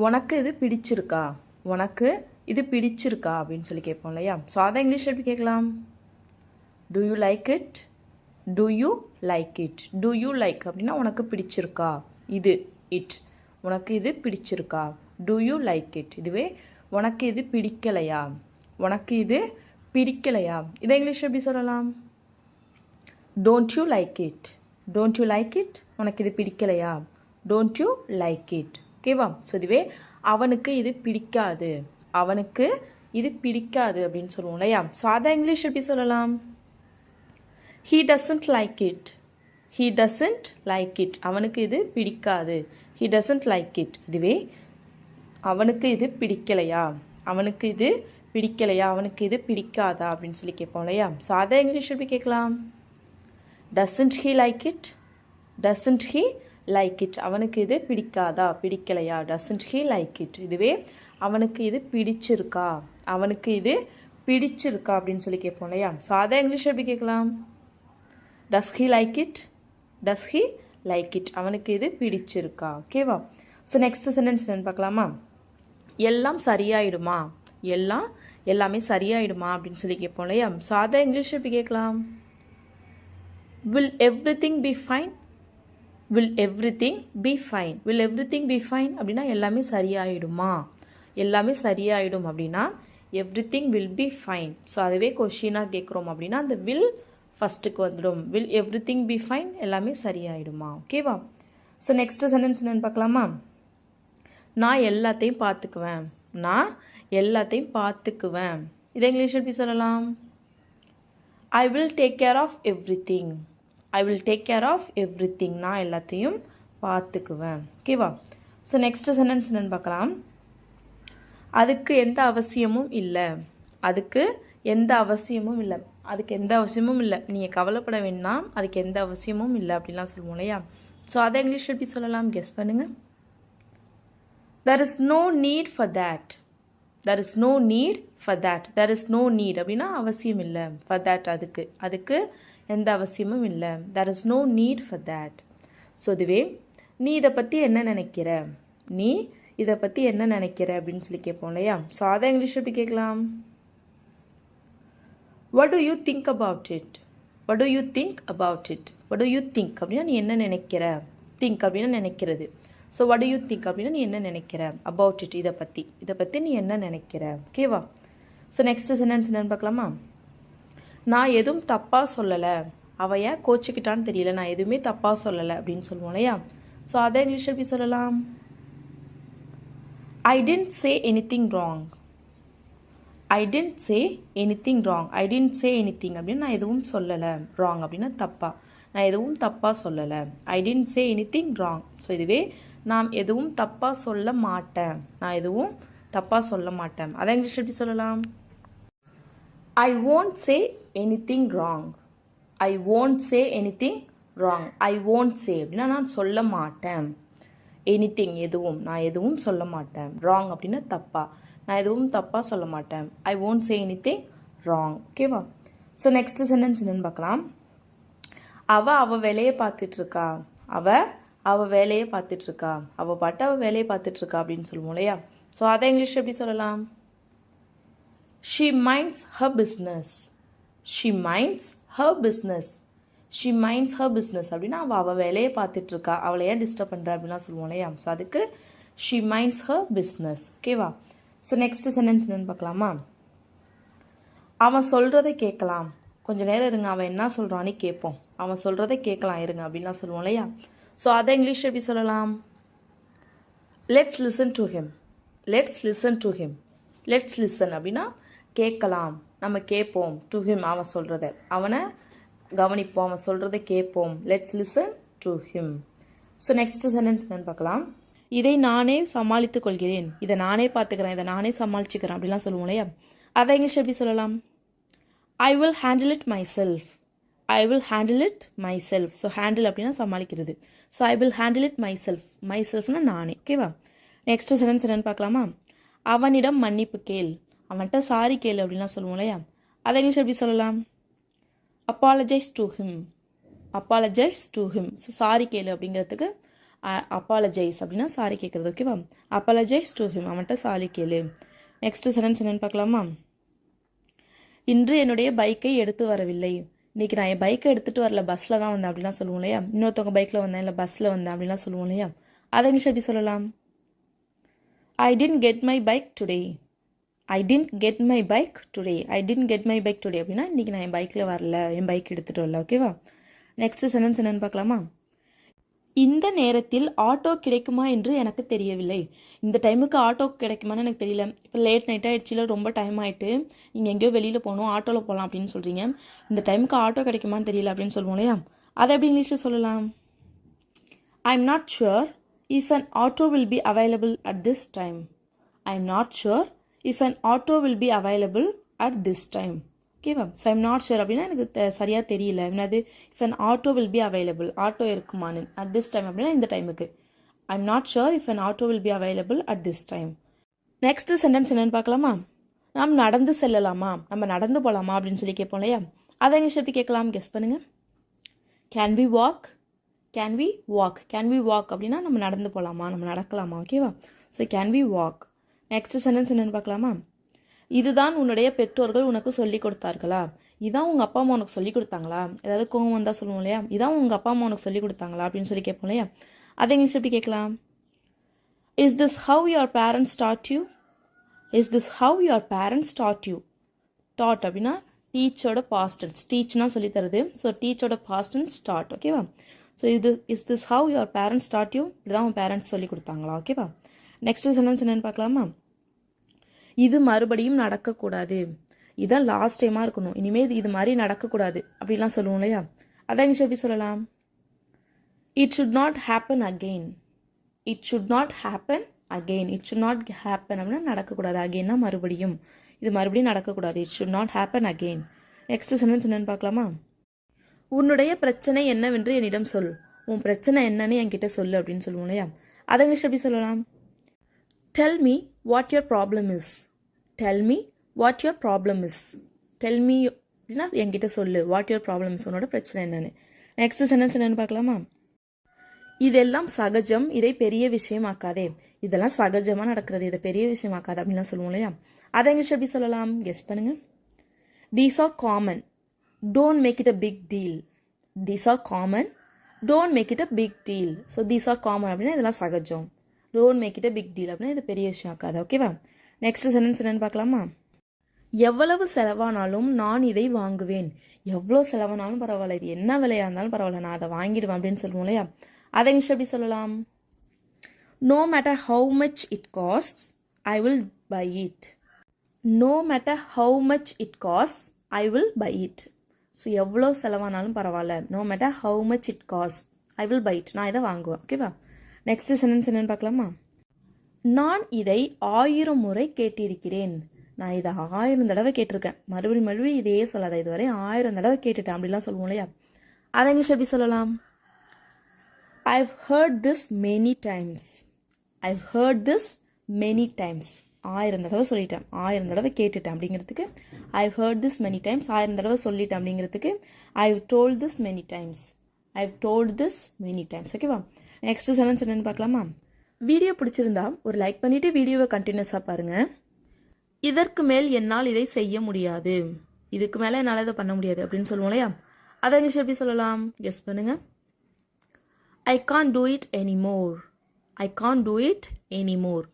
உனக்கு இது பிடிச்சிருக்கா, உனக்கு இது பிடிச்சிருக்கா அப்படின்னு சொல்லி கேட்போம் இல்லையா. ஸோ அதை இங்கிலீஷில் எப்படி கேட்கலாம்? Do you like it, do you like it. Do you like அப்படின்னா உனக்கு பிடிச்சிருக்கா, இது இட், உனக்கு இது பிடிச்சிருக்கா, டூ யூ லைக் இட். இதுவே உனக்கு இது பிடிக்கலையா, உனக்கு இது பிடிக்கலையா, இதை இங்கிலீஷ் எப்படி சொல்லலாம்? Don't you like it, don't you like it, உனக்கு இது பிடிக்கலையா, டோன்ட் யூ லைக் இட். ஓகேவா? ஸோ இதுவே அவனுக்கு இது பிடிக்காது, அவனுக்கு இது பிடிக்காது அப்படின்னு சொல்லுவோம் இல்லையா. ஸோ அதை இங்கிலீஷ் எப்படி சொல்லலாம்? he doesn't like it, he doesn't like it, அவனுக்கு இது பிடிக்காது, he doesn't like it. இதுவே அவனுக்கு இது பிடிக்கலையா, அவனுக்கு இது பிடிக்கலையா, அவனுக்கு இது பிடிக்காதா அப்படின்னு சொல்லி கேட்போம் இல்லையா. ஸோ அதை இங்கிலீஷ் எப்படி கேட்கலாம்? doesn't he like it, doesn't he like it, அவனுக்கு இது பிடிக்காதா, பிடிக்கலையா, doesn't he like it. இதுவே அவனுக்கு இது பிடிச்சிருக்கா, அவனுக்கு இது பிடிச்சிருக்கா அப்படின்னு சொல்லி கேட்போம் இல்லையா. ஸோ அதை இங்கிலீஷ் எப்படி கேட்கலாம்? does he like it, does he like it, அவனுக்கு இது பிடிச்சிருக்கா. ஓகேவா? ஸோ நெக்ஸ்ட் சென்டென்ஸ் என்னன்னு பார்க்கலாமா? எல்லாம் சரியாயிடுமா, எல்லாமே சரியாயிடுமா அப்படின்னு சொல்லி கேட்போம் இல்லையா. ஸோ அதை இங்கிலீஷ் எப்படி கேட்கலாம்? will everything be fine, will everything be fine, will everything be fine அப்படின்னா எல்லாமே சரியாயிடுமா, எல்லாமே சரியாயிடும் அப்படின்னா everything will be fine. So அதுவே கொஷினாக கேட்குறோம் அப்படின்னா அந்த will ஃபஸ்ட்டுக்கு வந்துடும். will everything be fine, எல்லாமே சரியாயிடுமா. ஓகேவா? ஸோ நெக்ஸ்ட் சென்டென்ஸ் என்னன்னு பார்க்கலாமா? நான் எல்லாத்தையும் பார்த்துக்குவேன், நான் எல்லாத்தையும் பார்த்துக்குவேன், இதை இங்கிலீஷ் எப்படி சொல்லலாம்? I will take care of everything, I will take care of everything, நான் எல்லாத்தையும் பார்த்துக்குவேன். ஓகேவா? ஸோ நெக்ஸ்ட் சென்டென்ஸ் என்னன்னு பார்க்கலாம். அதுக்கு எந்த அவசியமும் இல்லை, அதுக்கு எந்த அவசியமும் இல்லை, அதுக்கு எந்த அவசியமும் இல்லை, நீங்கள் கவலைப்பட வேண்டாம், அதுக்கு எந்த அவசியமும் இல்லை அப்படின்லாம் சொல்லுவோம் இல்லையா. ஸோ அதை இங்கிலீஷ் எப்படி சொல்லலாம்? கெஸ் பண்ணுங்க. there is no need for that, there is no need for that, there is no need அப்படின்னா அவசியம் இல்லை, for that அதுக்கு எந்த அவசியமும் இல்லை, there is no need for that. So இதுவே நீ இதை பற்றி என்ன நினைக்கிற, நீ இதை பற்றி என்ன நினைக்கிற அப்படின்னு சொல்லி கேட்போம் இல்லையா. ஸோ அதை இங்கிலீஷ் எப்படி கேட்கலாம்? what do you think about it, what do you think about it, what do you think அப்படின்னா நீ என்ன நினைக்கிற, think அப்படின்னா நினைக்கிறது. So what do you think அப்படின்னா நீ என்ன நினைக்கிற, about it இதை பற்றி நீ என்ன நினைக்கிற. ஓகேவா? ஸோ நெக்ஸ்ட் சென்டென்ஸ் என்னன்னு பார்க்கலாமா? நான் எதுவும் தப்பாக சொல்லலை, அவள் ஏன் கோச்சிக்கிட்டான்னு தெரியல, நான் எதுவுமே தப்பாக சொல்லலை அப்படின்னு சொல்லுவோம் இல்லையா. ஸோ அதை இங்கிலீஷ் எப்படி சொல்லலாம்? I didn't say anything wrong, I didn't say anything wrong, I didn't say anything அப்படின்னு நான் எதுவும் சொல்லலை, wrong அப்படின்னா தப்பா, நான் எதுவும் தப்பாக சொல்லலை, I didn't say anything wrong. So இதுவே நான் எதுவும் தப்பாக சொல்ல மாட்டேன், நான் எதுவும் தப்பாக சொல்ல மாட்டேன், அதை இங்கிலீஷ் எப்படி சொல்லலாம்? I won't say anything wrong, I won't say anything wrong, I won't say அப்படின்னா நான் சொல்ல மாட்டேன், anything எதுவும், நான் எதுவும் சொல்ல மாட்டேன், wrong அப்படின்னா தப்பா, நான் எதுவும் தப்பாக சொல்ல மாட்டேன், I won't say anything wrong. ஓகேவா? ஸோ நெக்ஸ்ட் சென்டென்ஸ் என்னன்னு பார்க்கலாம். அவள் வேலையை பார்த்துட்ருக்கா, அவள் வேலையை பார்த்துட்ருக்கா, அவள் வேலையை பார்த்துட்ருக்கா அப்படின்னு சொல்லுவோம் இல்லையா. ஸோ அதை இங்கிலீஷ் எப்படி சொல்லலாம்? she minds her business, she minds her business, she minds her business அப்படின்னா அவள் வேலையை பார்த்துட்ருக்கா, அவளை ஏன் டிஸ்டர்ப் பண்ணுறா அப்படின்லாம் சொல்லுவோம் இல்லையா. ஸோ அதுக்கு she minds her business. ஓகேவா? ஸோ நெக்ஸ்ட் சென்டென்ஸ் என்னன்னு பார்க்கலாமா? அவன் சொல்கிறத கேட்கலாம், கொஞ்சம் நேரம் இருங்க, அவன் என்ன சொல்கிறான்னு கேட்போம், அவன் சொல்கிறத கேட்கலாம் இருங்க அப்படின்லாம் சொல்லுவோம் இல்லையா. ஸோ அதை இங்கிலீஷ் எப்படி சொல்லலாம்? let's listen to him, let's listen to him, let's listen அப்படின்னா கேட்கலாம், நம்ம கேட்போம், to him அவன் சொல்கிறத, அவனை கவனிப்போம், அவன் சொல்கிறத கேட்போம், let's listen to him. So next sentence என்னன்னு பார்க்கலாம். இதை நானே சமாளித்து கொள்கிறேன், இதை நானே பார்த்துக்கிறேன், இதை நானே சமாளிச்சுக்கிறேன் அப்படிலாம் சொல்லுவோம் இல்லையா. அதை இங்கிலீஷ் எப்படி சொல்லலாம்? I will handle it myself, I will handle it myself. So handle அப்படின்னா சமாளிக்கிறது. So I will handle it myself, myselfனா நானே. ஓகேவா? நெக்ஸ்ட் சென்டென்ஸ் என்னன்னு பார்க்கலாமா? அவனிடம் மன்னிப்பு கேள், அவன்கிட்ட சாரி கேள் அப்படின்லாம் சொல்லுவோம் இல்லையா. அதை இங்கிலீஷ் எப்படி சொல்லலாம்? apologize to him, apologize to him. So sorry கேளு அப்படிங்கிறதுக்கு அப்பாலஜைஸ் அப்படின்னா சாரி கேட்குறது. ஓகேவா? அப்பாலஜைஸ் டு ஹிம், அவன்கிட்ட சாரி கேளு. நெக்ஸ்ட் சென்டென்ஸ் என்னன்னு பார்க்கலாமா? இன்று என்னுடைய பைக்கை எடுத்து வரவில்லை. இன்றைக்கி நான் என் பைக்கை எடுத்துகிட்டு வரல, பஸ்ஸில் தான் வந்தேன் அப்படிலாம் சொல்லுவோம் இல்லையா? இன்னொருத்தவங்க பைக்கில் வந்தேன், இல்லை பஸ்ஸில் வந்தேன் அப்படிலாம் சொல்லுவோம் இல்லையா? அதை இங்கிலீஷ் எப்படி சொல்லலாம்? I didn't get my bike today. I didn't get my bike today. I didn't get my bike today அப்படின்னா இன்றைக்கி நான் என் பைக்கில் வரல, என் பைக் எடுத்துகிட்டு வரல. ஓகேவா? நெக்ஸ்ட் சென்டென்ஸ் என்னென்னு பார்க்கலாமா? இந்த நேரத்தில் ஆட்டோ கிடைக்குமா என்று எனக்கு தெரியவில்லை. இந்த டைமுக்கு ஆட்டோ கிடைக்குமான்னு எனக்கு தெரியல. இப்போ லேட் நைட் ஆகிடுச்சில, ரொம்ப டைம் ஆகிட்டு, நீங்கள் எங்கேயோ வெளியில் போகணும், ஆட்டோவில் போகலாம் அப்படின்னு சொல்கிறீங்க. இந்த டைமுக்கு ஆட்டோ கிடைக்குமான்னு தெரியல அப்படின்னு சொல்லுவோம் இல்லையா? அதை எப்படி இங்கிலீஷில் சொல்லலாம்? I am not sure if an auto will be available at this time. I am not sure if an auto will be available at this time. ஓகேவா? ஸோ ஐம் நாட் ஷுர் அப்படின்னா எனக்கு சரியாக தெரியல. என்னது? If an auto will be available, auto இருக்குமான்னு. At this time அப்படின்னா இந்த டைமுக்கு. I'm not sure if an auto will be available at this time. Next sentence என்னென்னு பார்க்கலாமா? நாம் நடந்து செல்லலாமா, நம்ம நடந்து போகலாமா அப்படின்னு சொல்லி கேட்போம் இல்லையா? அதை இங்கிலீஷ் எப்படி கேட்கலாம்? கெஸ் பண்ணுங்கள். Can we walk? Can we walk? Can we walk அப்படின்னா நம்ம நடந்து போகலாமா, நம்ம நடக்கலாமா? ஓகேவா? So can we walk. Next sentence என்னென்னு பார்க்கலாமா? இதுதான் உன்னுடைய பெற்றோர்கள் உனக்கு சொல்லிக் கொடுத்தார்களா? இதான் உங்கள் அப்பா அம்மா உனக்கு சொல்லிக் கொடுத்தாங்களா? ஏதாவது கோவம் வந்தால் சொல்லுவோம் இல்லையா? இதான் உங்கள் அப்பா அம்மா உனக்கு சொல்லிக் கொடுத்தாங்களா அப்படின்னு சொல்லி கேட்போம் இல்லையா? அதை இங்கிலீஷ் எப்படி கேட்கலாம்? Is this how your parents taught you? Is this how your parents taught you? Taught அப்படின்னா டீச்சோட பாஸ்ட் டென்ஸ். டீச்னா சொல்லி தருது. ஸோ டீச்சோட பாஸ்ட் டென்ஸ் டாட். ஓகேவா? So is this how your parents taught you? இப்படிதான் உன் பேரண்ட்ஸ் சொல்லி கொடுத்தாங்களா? ஓகேவா? நெக்ஸ்ட் சென்டென்ஸ் என்னன்னு பார்க்கலாமா? இது மறுபடியும் நடக்கக்கூடாது. இதான் லாஸ்ட் டைமாக இருக்கணும், இனிமேல் இது மாதிரி நடக்கக்கூடாது அப்படிலாம் சொல்லுவோம் இல்லையா? அதை இங்கிலீஷ் எப்படி சொல்லலாம்? It should not happen again. It should not happen again. It should not happen அப்படின்னா நடக்கக்கூடாது. அகெயின்னா மறுபடியும், இது மறுபடியும் நடக்கக்கூடாது. It should not happen again. Next sentence என்னன்னு பார்க்கலாமா? உன்னுடைய பிரச்சனை என்னவென்று என்னிடம் சொல். உன் பிரச்சனை என்னன்னு என்கிட்ட சொல்லு அப்படின்னு சொல்லுவோம் இல்லையா? அதை இங்கிலீஷ் எப்படி சொல்லலாம்? Tell me what your problem is. Tell me what your problem is. Tell me அப்படின்னா என்கிட்ட சொல்லு. வாட் யுவர் ப்ராப்ளம் இஸ், உன்னோட பிரச்சனை என்னன்னு. நெக்ஸ்ட் சென்டென்ஸ் என்னன்னு பார்க்கலாமா? இதெல்லாம் சகஜம், இதை பெரிய விஷயமாக்காதே. இதெல்லாம் சகஜமாக நடக்கிறது, இதை பெரிய விஷயமாக்காது அப்படின்லாம் சொல்லுவோம் இல்லையா? அதை இங்கிலீஷ் எப்படி சொல்லலாம்? கெஸ் பண்ணுங்க. These are common, don't make it a big deal. These are common, don't make it a big deal. So these are common அப்படின்னா இதெல்லாம் சகஜம். Don't make it a big deal அப்படின்னா இது பெரிய விஷயம் ஆக்காது. ஓகேவா? நெக்ஸ்ட் சென்டென்ஸ் என்னன்னு பார்க்கலாமா? எவ்வளவு செலவானாலும் நான் இதை வாங்குவேன். எவ்வளோ செலவானாலும் பரவாயில்ல, இது என்ன விலையாக இருந்தாலும் பரவாயில்ல, நான் அதை வாங்கிடுவேன் அப்படின்னு சொல்லுவோம் இல்லையா? அதை இங்கிலீஷ் எப்படி சொல்லலாம்? No matter how much it costs I will buy it. No matter how much it costs I will buy it. So எவ்வளோ செலவானாலும் பரவாயில்ல, no matter how much it cost I will buy it, நான் இதை வாங்குவேன். ஓகேவா? Next sentence என்னன்னு பார்க்கலாமா? நான் இதை 1000 முறை கேட்டிருக்கிறேன். நான் இதை 1000 தடவை கேட்டிருக்கேன். மறுபடியும் இதையே சொல்லாத, இதுவரை 1000 தடவை கேட்டுட்டேன் அப்படிலாம் சொல்லுவோம் இல்லையா? அதை இங்கிலீஷ் எப்படி சொல்லலாம்? I've heard this many times. I've heard this many times. 1000 தடவை சொல்லிட்டேன், 1000 தடவை கேட்டுட்டேன் அப்படிங்கிறதுக்கு I've heard this many times. 1000 தடவை சொல்லிட்டேன் அப்படிங்கிறதுக்கு I've told this many times. I've told this many times. ஓகேவா? நெக்ஸ்ட் சென்டென்ஸ் என்னன்னு பார்க்கலாமா? வீடியோ பிடிச்சிருந்தா ஒரு லைக் பண்ணிவிட்டு வீடியோவை கண்டினியூஸாக பாருங்கள். இதற்கு மேல் என்னால் இதை செய்ய முடியாது. இதுக்கு மேலே என்னால் இதை பண்ண முடியாது அப்படின்னு சொல்லுவோம் இல்லையா? அதை இங்கிலீஷ் எப்படி சொல்லலாம்? கெஸ் பண்ணுங்கள். I can't do it anymore. I can't do it anymore.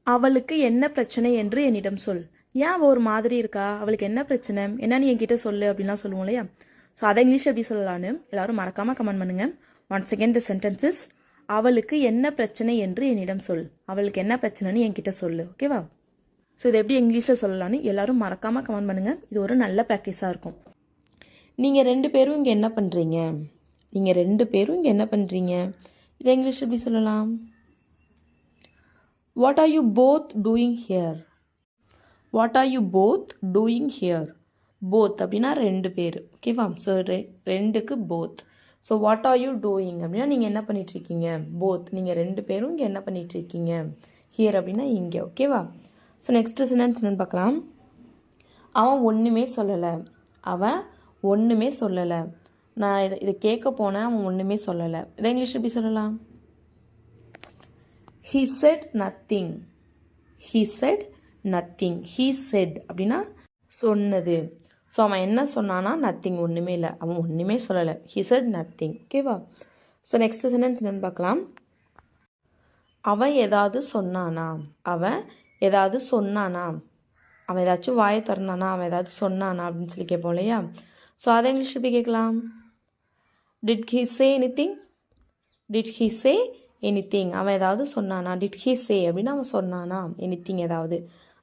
அவளுக்கு என்ன பிரச்சனை என்று என்னிடம் சொல். ஏன் அவள் ஒரு மாதிரி இருக்கா, அவளுக்கு என்ன பிரச்சனை என்னன்னு என்கிட்ட சொல்லு அப்படின்லாம் சொல்லுவோம் இல்லையா? ஸோ அதை இங்கிலீஷ் எப்படி சொல்லலான்னு எல்லாரும் மறக்காமல் கமெண்ட் பண்ணுங்கள். Once again the sentences. அவளுக்கு என்ன பிரச்சனை என்று என்னிடம் சொல். அவளுக்கு என்ன பிரச்சனைன்னு என்கிட்ட சொல்லு. ஓகேவா? ஸோ இதை எப்படி இங்கிலீஷில் சொல்லலான்னு எல்லாரும் மறக்காமல் கமெண்ட் பண்ணுங்கள். இது ஒரு நல்ல ப்ராக்டிஸாக இருக்கும். நீங்கள் 2 பேரும் இங்கே என்ன பண்ணுறீங்க? நீங்கள் 2 பேரும் இங்கே என்ன பண்ணுறீங்க? இதை இங்கிலீஷ் எப்படி சொல்லலாம்? What are you both doing here? What are you both doing here? Both அப்படின்னா 2 பேர். ஓகேவா? ஸோ 2க்கு both. So what are you doing அப்படின்னா நீங்கள் என்ன பண்ணிகிட்ருக்கீங்க? போத், நீங்கள் 2 பேரும் இங்கே என்ன பண்ணிகிட்ருக்கீங்க? ஹியர் அப்படின்னா இங்கே. ஓகேவா? ஸோ நெக்ஸ்ட்டு சென்டென்ஸ் என்னன்னு பார்க்கலாம். அவன் ஒன்றுமே சொல்லலை. அவன் ஒன்றுமே சொல்லலை. நான் இதை கேட்க போனேன், அவன் ஒன்றுமே சொல்லலை. இதை இங்கிலீஷ் எப்படி சொல்லலாம்? he said nothing. he said nothing. he said அப்படின்னா சொன்னது. ஸோ அவன் என்ன சொன்னானா நத்திங், ஒன்றுமே இல்லை, அவன் ஒன்றுமே சொல்லலை. he said nothing. ஓகேவா? ஸோ நெக்ஸ்ட் சென்டென்ஸ் என்னென்னு பார்க்கலாம். அவன் ஏதாவது சொன்னானா, அவன் ஏதாவது சொன்னானா, அவன் ஏதாச்சும் வாயை திறந்தானா, அவன் ஏதாவது சொன்னானா அப்படின்னு சொல்லி கேட்போம் இல்லையா? ஸோ அதை இங்கிலீஷ் எப்படி கேட்கலாம்? Did he say anything? Did he say anything? அவன் ஏதாவது சொன்னானா. டிட் he say அப்படின்னா அவன் சொன்னானா. anything ஏதாவது,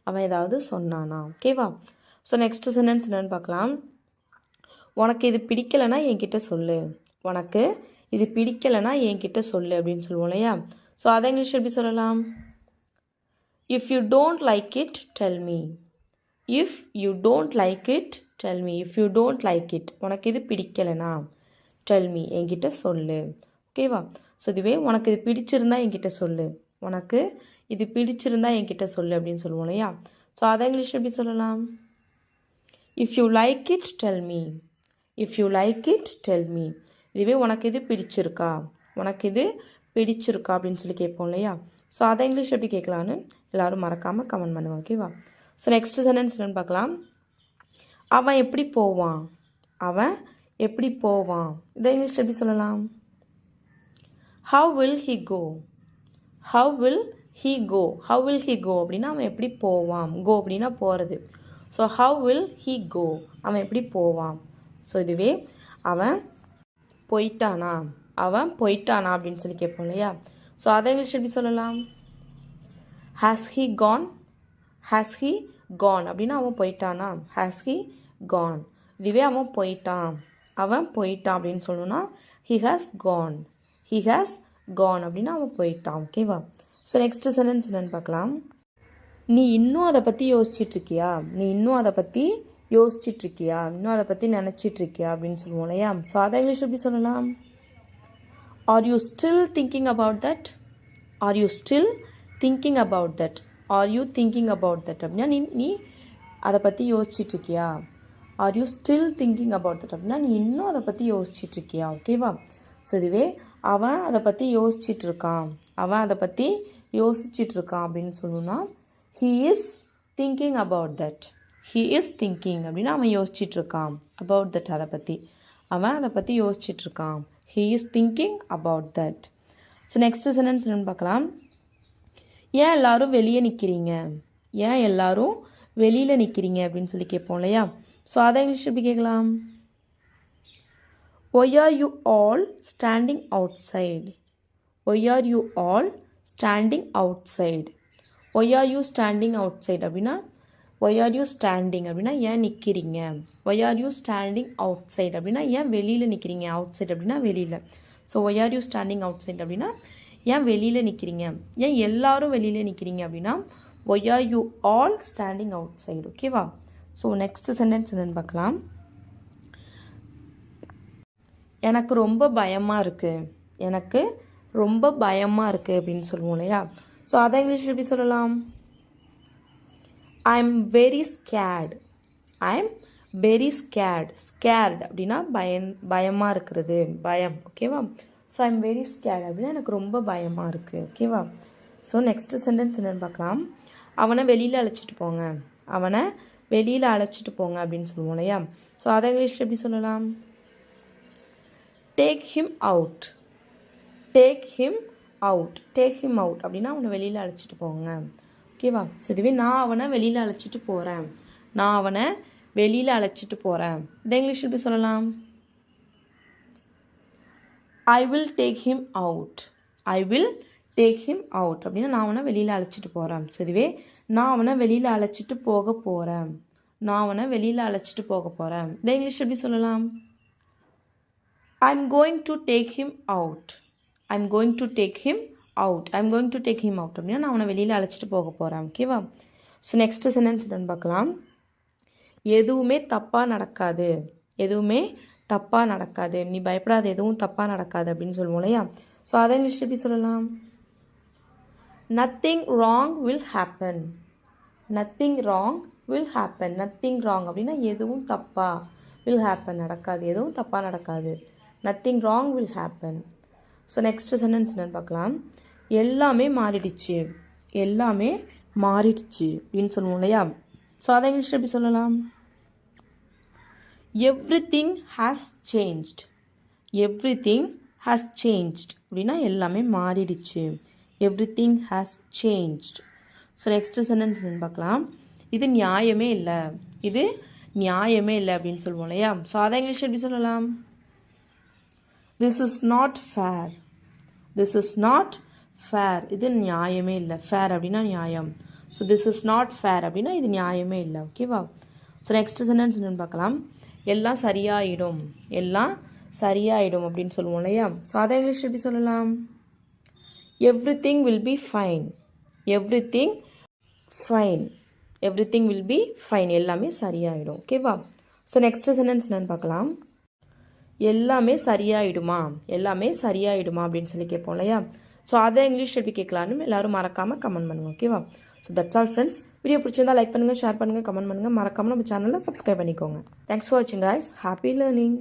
அவன் ஏதாவது சொன்னானா. ஓகேவா? ஸோ நெக்ஸ்ட் சென்டென்ஸ் என்னென்னு பார்க்கலாம். உனக்கு இது பிடிக்கலைன்னா என்கிட்ட சொல்லு. உனக்கு இது பிடிக்கலைன்னா என்கிட்ட சொல்லு அப்படின்னு சொல்லுவோம் இல்லையா? ஸோ அதை இங்கிலீஷ் எப்படி சொல்லலாம்? If you don't like it tell me. If you don't like it tell me. If you don't like it, உனக்கு இது பிடிக்கலைன்னா டெல் மீ, என்கிட்ட சொல்லு. ஓகேவா? ஸோ இதுவே உனக்கு இது பிடிச்சிருந்தா என்கிட்ட சொல்லு. உனக்கு இது பிடிச்சிருந்தா என்கிட்ட சொல்லு அப்படின்னு சொல்லுவோம் இல்லையா? ஸோ அதை இங்கிலீஷ் எப்படி சொல்லலாம்? If you like it tell me. If you like it tell me. இதுவே உனக்கு இது பிடிச்சிருக்கா, உனக்கு இது பிடிச்சிருக்கா அப்படின்னு சொல்லி கேட்போம் இல்லையா? ஸோ அதை இங்கிலீஷ் எப்படி கேட்கலான்னு எல்லோரும் மறக்காமல் கமெண்ட் பண்ணுவோம். ஓகேவா? ஸோ நெக்ஸ்ட் சென்டென்ஸ் என்னென்னு பார்க்கலாம். அவன் எப்படி போவான். அவன் எப்படி போவான். இதை இங்கிலீஷில் எப்படி சொல்லலாம்? How will he go. How will he go. How will he go அப்படின்னா அவன் எப்படி போவான். கோ அப்படின்னா போகிறது. So how will he go, அவன் எப்படி போவான். ஸோ இதுவே அவன் போயிட்டானா, அவன் போயிட்டானா அப்படின்னு சொல்லி கேட்போம் இல்லையா? ஸோ அதை இங்கிலீஷ் எப்படி சொல்லலாம்? Has he gone. Has he gone அப்படின்னா அவன் போயிட்டானா. Has he gone. இதுவே அவன் போயிட்டான், அவன் போயிட்டான் அப்படின்னு சொல்லணும்னா he has gone. He has gone அப்படின்னா அவன் போயிட்டான். ஓகேவா? ஸோ நெக்ஸ்ட் சென்டென்ஸ் என்னென்னு பார்க்கலாம். நீ இன்னும் அதை பற்றி யோசிச்சிட்ருக்கியா. நீ இன்னும் அதை பற்றி யோசிச்சிட்ருக்கியா, இன்னும் அதை பற்றி நினச்சிட்ருக்கியா அப்படின்னு சொல்லுவோம் இல்லையா? ஸோ அதை இங்கிலீஷ் எப்படி சொல்லலாம்? Are you still thinking about that. Are you still thinking about that. Are you thinking about that அப்படின்னா நீ அதை பற்றி யோசிச்சிட்ருக்கியா. Are you still thinking about that அப்படின்னா நீ இன்னும் அதை பற்றி யோசிச்சிட்ருக்கியா. ஓகேவா? ஸோ இதுவே அவன் அதை பற்றி யோசிச்சிட்ருக்கான், அவன் அதை பற்றி யோசிச்சிட்ருக்கான் அப்படின்னு சொல்லணும்னா he is thinking about that. He is thinking அப்படின்னா அவன் யோசிச்சிட்ருக்கான். அபவுட் தட் அதை பற்றி, அவன் அதை பற்றி யோசிச்சிட்ருக்கான். He is thinking about that. So next sentence என்னென்னு பார்க்கலாம். ஏன் எல்லோரும் வெளியே நிற்கிறீங்க. ஏன் எல்லோரும் வெளியில் நிற்கிறீங்க அப்படின்னு சொல்லி கேட்போம் இல்லையா? ஸோ அதை இங்கிலீஷ் எப்படி கேட்கலாம்? Why are you all standing outside. Why are you all standing outside. Why are you standing outside அப்படின்னா ஒய் ஆர் யூ ஸ்டாண்டிங் அப்படின்னா ஏன் நிற்கிறீங்க. Why are you standing outside அப்படின்னா ஏன் வெளியில் நிற்கிறீங்க. அவுட் சைட் அப்படின்னா வெளியில். So why are you standing outside அப்படின்னா ஏன் வெளியில் நிற்கிறீங்க, ஏன் எல்லாரும் வெளியில் நிற்கிறீங்க அப்படின்னா why are you all standing outside. ஓகேவா? ஸோ நெக்ஸ்ட் சென்டென்ஸ் என்னென்னு பார்க்கலாம். எனக்கு ரொம்ப பயமாக இருக்குது. எனக்கு ரொம்ப பயமாக இருக்குது அப்படின்னு சொல்லுவோம் இல்லையா? ஸோ அதை இங்கிலீஷில் எப்படி சொல்லலாம்? I am very scared. I am very scared. Scared அப்படின்னா பயமாக இருக்கிறது, பயம். ஓகேவா? So I am very scared அப்படின்னா எனக்கு ரொம்ப பயமாக இருக்குது. ஓகேவா? ஸோ நெக்ஸ்ட் சென்டென்ஸ் என்னென்னு பார்க்கலாம். அவனை வெளியில் அழைச்சிட்டு போங்க. அவனை வெளியில் அழைச்சிட்டு போங்க அப்படின்னு சொல்லுவோம் இல்லையா? ஸோ அதை இங்கிலீஷில் எப்படி சொல்லலாம்? Take him out. Take him out. Take him out அப்படின்னா அவனை வெளியில் அழைச்சிட்டு போங்க. ஓகேவா? ஸோ இதுவே நான் அவனை வெளியில் அழைச்சிட்டு போகிறேன். நான் அவனை வெளியில் அழைச்சிட்டு போகிறேன். இதை இங்கிலீஷில் எப்படி சொல்லலாம்? I will take him out. I will take him out அப்படின்னா நான் அவனை வெளியில் அழைச்சிட்டு போகிறேன். ஸோ இதுவே நான் அவனை வெளியில் அழைச்சிட்டு போக போகிறேன். நான் அவனை வெளியில் அழைச்சிட்டு போக போகிறேன். இதை இங்கிலீஷ் எப்படி சொல்லலாம்? I am going to take him out. I am going to take him out. I am going to take him out அப்படின்னா நான் அவனை வெளியில் அழைச்சிட்டு போக போகிறேன். ஓகேவா? ஸோ நெக்ஸ்ட் சென்டென்ஸ் என்னென்னு பார்க்கலாம். எதுவுமே தப்பாக நடக்காது. எதுவுமே தப்பாக நடக்காது. நீ பயப்படாத, எதுவும் தப்பாக நடக்காது அப்படின்னு சொல்லுவோம் இல்லையா? ஸோ அதை இங்கிலீஷ் எப்படி சொல்லலாம்? Nothing wrong will happen. Nothing wrong will happen. Nothing wrong அப்படின்னா எதுவும் தப்பாக, வில் ஹேப்பன் நடக்காது, எதுவும் தப்பாக நடக்காது. Nothing wrong will happen. So next sentence என்னென்னு பார்க்கலாம். எல்லாமே மாறிடுச்சு, எல்லாமே மாறிடுச்சு அப்படின்னு சொல்லுவோம் இல்லையா? ஸோ அதை இங்கிலீஷில் எப்படி சொல்லலாம்? Everything has changed. Everything has changed அப்படின்னா எல்லாமே மாறிடுச்சு. Everything has changed. So next sentence என்னன்னு பார்க்கலாம். இது நியாயமே இல்லை, இது நியாயமே இல்லை அப்படின்னு சொல்லுவோம் இல்லையா? ஸோ அதை இங்கிலீஷில் எப்படி சொல்லலாம்? This is not fair. This is not fair. இது நியாயமே இல்லை. ஃபேர் அப்படின்னா நியாயம். So this is not fair அப்படின்னா இது நியாயமே இல்லை. ஓகேவா? ஸோ நெக்ஸ்ட் சென்டென்ஸ் என்னென்னு பார்க்கலாம். எல்லாம் சரியாயிடும், எல்லாம் சரியாயிடும் அப்படின்னு சொல்லுவோம் இல்லையா? ஸோ அதை இங்கிலீஷ் எப்படி சொல்லலாம்? Everything will be fine. Everything fine. Everything will be fine. எல்லாமே சரியாயிடும். ஓகேவா? ஸோ நெக்ஸ்ட் சென்டென்ஸ் என்னென்னு பார்க்கலாம். எல்லாமே சரியாயிடுமா, எல்லாமே சரியாயிடுமா அப்படின்னு சொல்லி கேட்போம் இல்லையா? ஸோ அதை இங்கிலீஷ் எப்படி கேட்கலான்னு எல்லாரும் மறக்காமல் கமெண்ட் பண்ணுங்கள். ஓகேவா? So that's all friends. Video பிடிச்சிருந்தா லைக் பண்ணுங்கள், ஷேர் பண்ணுங்கள், கமெண்ட் பண்ணுங்கள். மறக்காமல் நம்ம சேனலில் சப்ஸ்கிரைப் பண்ணிக்கோங்க. தேங்க்ஸ் ஃபார் வாட்சிங் கைஸ். Happy learning.